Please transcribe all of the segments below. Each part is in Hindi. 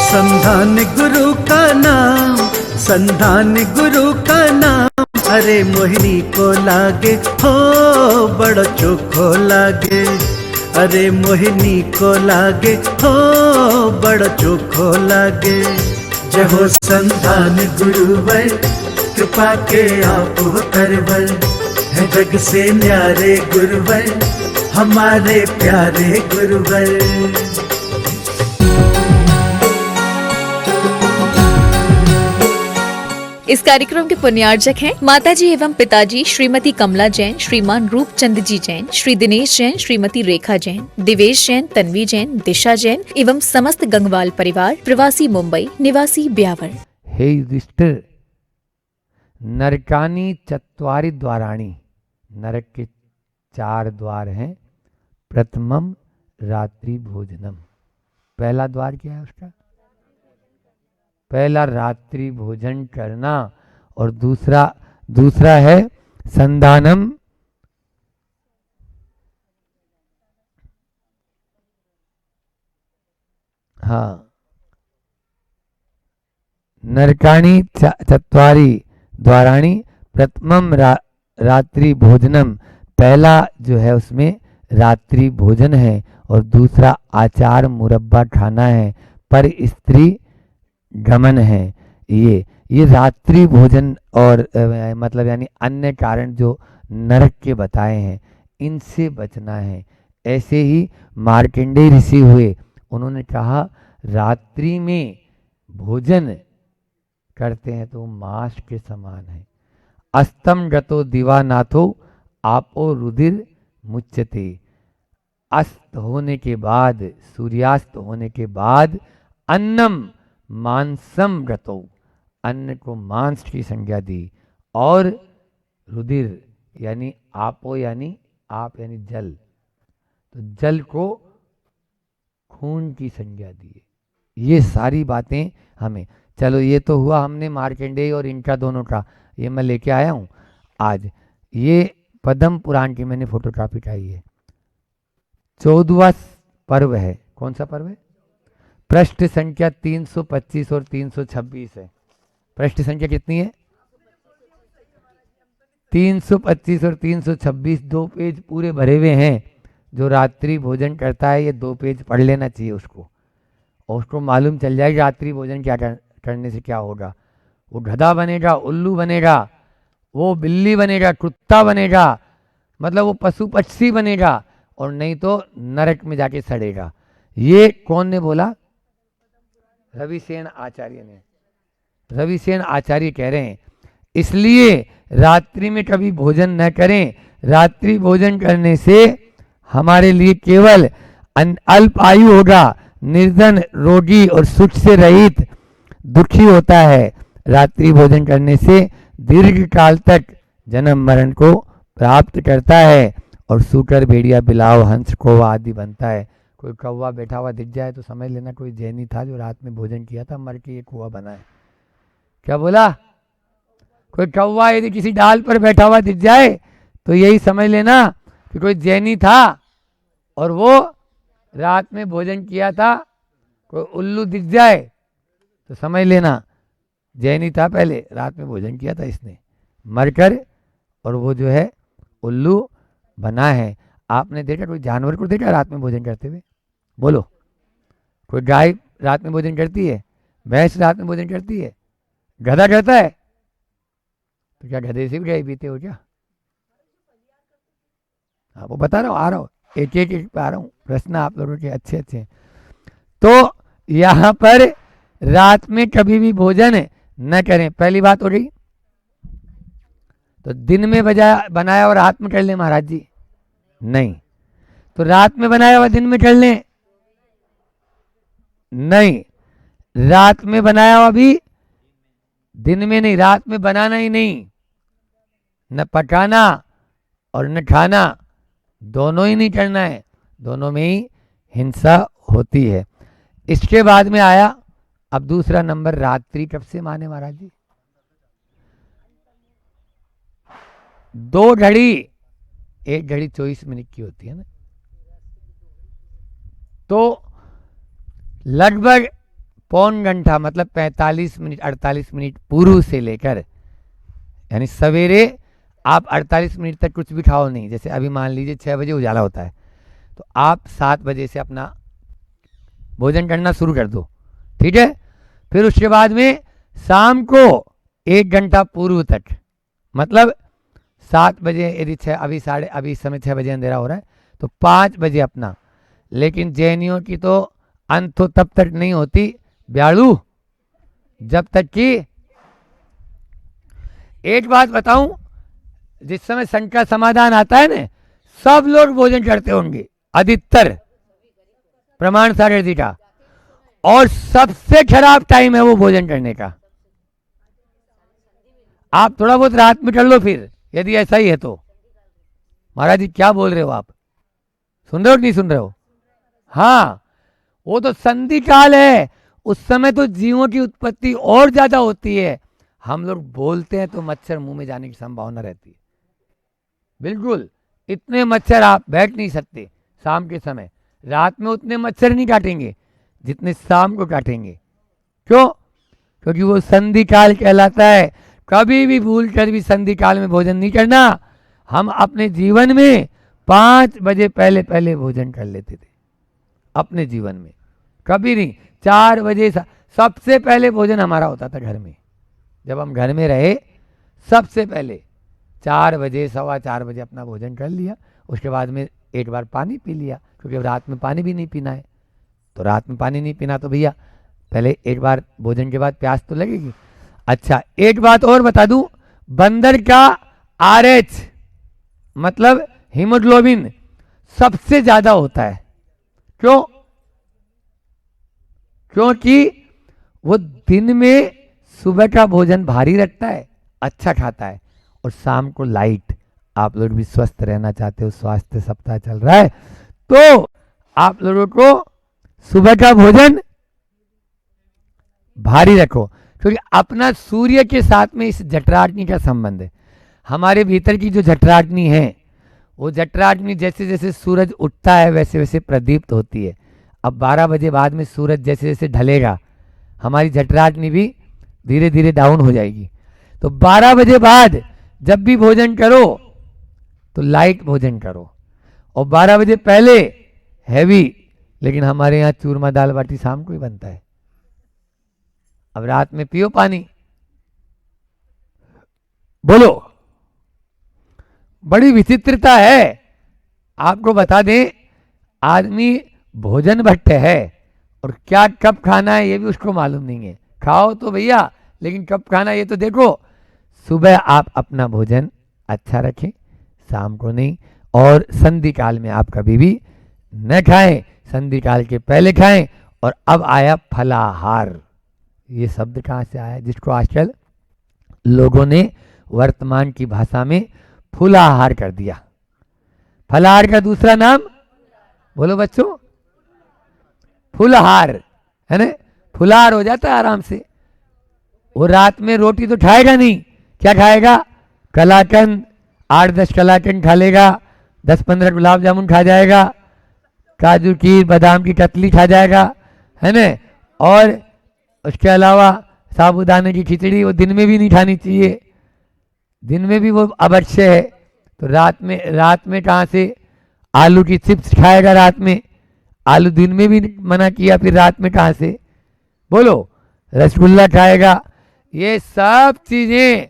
संधान गुरु का नाम, संधान गुरु का नाम, अरे मोहिनी को लागे हो बड़ो चोखो लागे, अरे मोहिनी को लागे हो बड़ो चोखो लागे। जय हो संधान गुरुवर, कृपा के आप तरवर, है जग से न्यारे गुरुवर, हमारे प्यारे गुरुवर। इस कार्यक्रम के पुण्यार्जक हैं माताजी एवं पिताजी श्रीमती कमला जैन, श्रीमान रूपचंद जी जैन, श्री दिनेश जैन, श्रीमती रेखा जैन, दिवेश जैन, तन्वी जैन, दिशा जैन एवं समस्त गंगवाल परिवार, प्रवासी मुंबई, निवासी ब्यावर। हे युधिष्ठिर, नरकानि चत्वारि द्वाराणि, नरक के 4 द्वार हैं। प्रथमम रात्रि भोजनम, पहला द्वार क्या है उसका? पहला रात्रि भोजन करना, और दूसरा है संधानम, हाँ, नरकाणि चत्वारि द्वाराणि प्रथमम रात्रि भोजनम, पहला जो है उसमें रात्रि भोजन है, और दूसरा आचार मुरब्बा खाना है, पर स्त्री गमन है। ये रात्रि भोजन और मतलब यानी अन्य कारण जो नरक के बताए हैं, इनसे बचना है। ऐसे ही मार्कंडेय ऋषि हुए, उन्होंने कहा रात्रि में भोजन करते हैं तो मांस के समान है। अस्तम गतो दिवानाथो आपो रुधिर मुच्यते, अस्त होने के बाद, सूर्यास्त होने के बाद अन्नम मांसम गतो, अन्न को मांस की संज्ञा दी, और रुधिर यानी आपो यानी आप यानी जल, तो जल को खून की संज्ञा दी। ये सारी बातें हमें, चलो ये तो हुआ हमने मार्कंडेय और इनका दोनों का, ये मैं लेके आया हूँ आज। ये पद्म पुराण की मैंने फोटोग्राफी उठाई है। 14वां पर्व है। कौन सा पर्व है? पृष्ठ संख्या 325 और 326 है। पृष्ठ संख्या कितनी है? 325 और 326, 2 पेज पूरे भरे हुए हैं। जो रात्रि भोजन करता है ये 2 पेज पढ़ लेना चाहिए उसको, और उसको मालूम चल जाए रात्रि भोजन क्या करने से क्या होगा। वो गधा बनेगा, उल्लू बनेगा, वो बिल्ली बनेगा, कुत्ता बनेगा, मतलब वो पशु पक्षी बनेगा, और नहीं तो नरक में जाके सड़ेगा। ये कौन ने बोला? रविसेन आचार्य ने। रविसेन आचार्य कह रहे हैं इसलिए रात्रि में कभी भोजन न करें। रात्रि भोजन करने से हमारे लिए केवल अल्प आयु होगा, निर्धन, रोगी और सुख से रहित दुखी होता है। रात्रि भोजन करने से दीर्घ काल तक जन्म मरण को प्राप्त करता है, और सूकर, भेड़िया, बिलाव, हंस, कौवा आदि बनता है। कोई कौवा बैठा हुआ दिख जाए तो समझ लेना कोई जैनी था जो रात में भोजन किया था, मर के ये कौवा बना है। क्या बोला? कोई कौवा यदि किसी डाल पर बैठा हुआ दिख जाए तो यही समझ लेना कि कोई जैनी था और वो रात में भोजन किया था। कोई उल्लू दिख जाए तो समझ लेना जैनी था, पहले रात में भोजन किया था इसने, मरकर, और वो जो है उल्लू बना है। आपने देखा कोई जानवर को देखा रात में भोजन करते हुए? बोलो। कोई गाय रात में भोजन करती है? भैंस रात में भोजन करती है? गधा करता है? तो क्या गधे से भी गाय पीते हो क्या? हाँ, वो बता रहा हूँ, आ रहा हूँ, एक एक आ रहा हूँ। प्रश्न आप लोगों के अच्छे अच्छे। तो यहाँ पर रात में कभी भी भोजन न करें, पहली बात हो गई। तो दिन में बनाया और रात में कर ले महाराज जी? नहीं। तो रात में बनाया हुआ दिन में कर लें? नहीं। रात में बनाया हुआ भी दिन में नहीं, रात में बनाना ही नहीं, न पकाना और न खाना, दोनों ही नहीं करना है, दोनों में ही हिंसा होती है। इसके बाद में आया अब दूसरा नंबर, रात्रि कब से माने महाराज जी? 2 घड़ी, 1 घड़ी 24 मिनट की होती है ना, तो लगभग पौन घंटा मतलब 45 मिनट 48 मिनट पूर्व से लेकर, यानी सवेरे आप 48 मिनट तक कुछ भी खाओ नहीं। जैसे अभी मान लीजिए 6 बजे उजाला होता है, तो आप 7 बजे से अपना भोजन करना शुरू कर दो, ठीक है। फिर उसके बाद में शाम को 1 घंटा पूर्व तक, मतलब 7 बजे, यदि अभी इस समय 6 बजे अंधेरा हो रहा है, तो 5 बजे अपना। लेकिन जैनियों की तो अंत तो तब तक नहीं होती ब्याड़ू, जब तक कि, एक बात बताऊं, जिस समय संकट समाधान आता है ना, सब लोग भोजन करते होंगे, अधिकतर प्रमाण सागर का, और सबसे खराब टाइम है वो भोजन करने का। आप थोड़ा बहुत रात में कर लो फिर, यदि ऐसा ही है तो। महाराज जी क्या बोल रहे हो आप, सुन रहे हो कि नहीं सुन रहे हो? हाँ, वो तो संधि काल है, उस समय तो जीवों की उत्पत्ति और ज्यादा होती है। हम लोग बोलते हैं तो मच्छर मुंह में जाने की संभावना रहती है। बिल्कुल, इतने मच्छर आप बैठ नहीं सकते शाम के समय। रात में उतने मच्छर नहीं काटेंगे जितने शाम को काटेंगे। क्यों? क्योंकि वो संधि काल कहलाता है। कभी भी भूल कर भी संधि काल में भोजन नहीं करना। हम अपने जीवन में 5 बजे पहले पहले भोजन कर लेते थे अपने जीवन में, कभी नहीं। 4 बजे सबसे पहले भोजन हमारा होता था घर में। जब हम घर में रहे, सबसे पहले 4 बजे 4:15 बजे अपना भोजन कर लिया। उसके बाद में एक बार पानी पी लिया, क्योंकि रात में पानी भी नहीं पीना है। तो रात में पानी नहीं पीना तो भैया पहले एक बार भोजन के बाद प्यास तो लगेगी। अच्छा, एक बात और बता दूं, बंदर का RH मतलब हीमोग्लोबिन सबसे ज्यादा होता है। क्यों? क्योंकि वो दिन में सुबह का भोजन भारी रखता है, अच्छा खाता है, और शाम को लाइट। आप लोग भी स्वस्थ रहना चाहते हो, स्वास्थ्य सप्ताह चल रहा है, तो आप लोगों को सुबह का भोजन भारी रखो। क्योंकि अपना सूर्य के साथ में इस जठराग्नि का संबंध है। हमारे भीतर की जो जठराग्नि है, वो जठराग्नि जैसे जैसे सूरज उठता है वैसे वैसे प्रदीप्त होती है। अब 12 बजे बाद में सूरज जैसे जैसे ढलेगा, हमारी जठराग्नि भी धीरे धीरे डाउन हो जाएगी। तो 12 बजे बाद जब भी भोजन करो तो लाइट भोजन करो, और 12 बजे पहले हैवी। लेकिन हमारे यहाँ चूरमा दाल बाटी शाम को ही बनता है। अब रात में पियो पानी। बोलो, बड़ी विचित्रता है। आपको बता दें, आदमी भोजन भट्ट है, और क्या कब खाना है ये भी उसको मालूम नहीं है। खाओ तो भैया, लेकिन कब खाना ये तो देखो। सुबह आप अपना भोजन अच्छा रखें, शाम को नहीं। और संधि काल में आप कभी भी न खाएं, संधि काल के पहले खाएं। और अब आया फलाहार। ये शब्द कहाँ से आया, जिसको आजकल लोगों ने वर्तमान की भाषा में फूलाहार कर दिया। फलाहार का दूसरा नाम बोलो बच्चों, फुलहार, है ना। फुलहार हो जाता है आराम से। वो रात में रोटी तो खाएगा नहीं, क्या खाएगा? कलाकंद, 8-10 कलाकंद खा लेगा, 10-15 गुलाब जामुन खा जाएगा, काजू की बादाम की कतली खा जाएगा, है ना। और उसके अलावा साबूदाने की खिचड़ी वो दिन में भी नहीं खानी चाहिए, दिन में भी वो अवश्य है। तो रात में कहाँ से? आलू की चिप्स खाएगा रात में, आलू दिन में भी मना किया, फिर रात में कहाँ से? बोलो, रसगुल्ला खाएगा। ये सब चीजें।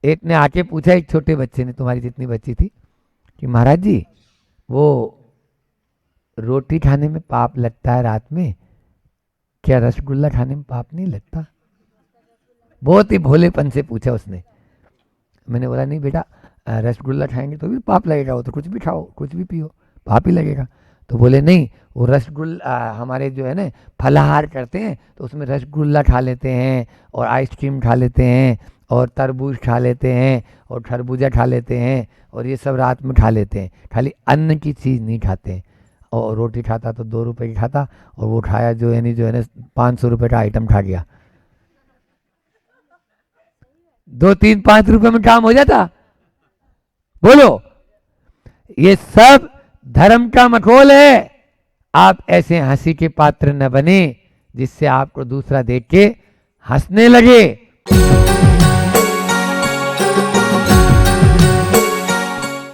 एक ने आके पूछा, एक छोटे बच्चे ने, तुम्हारी जितनी बच्ची थी, कि महाराज जी वो रोटी खाने में पाप लगता है रात में, क्या रसगुल्ला खाने में पाप नहीं लगता? बहुत ही भोलेपन से पूछा उसने। मैंने बोला नहीं बेटा, रसगुल्ला खाएंगे तो भी पाप लगेगा, वो तो कुछ भी खाओ कुछ भी पियो पाप ही लगेगा। तो बोले नहीं, वो रसगुल्ला हमारे जो है ना फलाहार करते हैं, तो उसमें रसगुल्ला खा लेते हैं, और आइसक्रीम खा लेते हैं, और तरबूज खा लेते हैं, और खरबूजा खा लेते हैं, और ये सब रात में खा लेते हैं। खाली अन्न की चीज़ नहीं खाते हैं। और रोटी खाता तो 2 रुपए की खाता, और वो खाया जो है ना 500 रुपए का आइटम खा गया। 2-3-5 रुपए में काम हो जाता। बोलो, ये सब धर्म का मखौल है। आप ऐसे हंसी के पात्र न बने जिससे आपको दूसरा देख के हंसने लगे।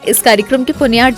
इस कार्यक्रम के पुण्यार्जक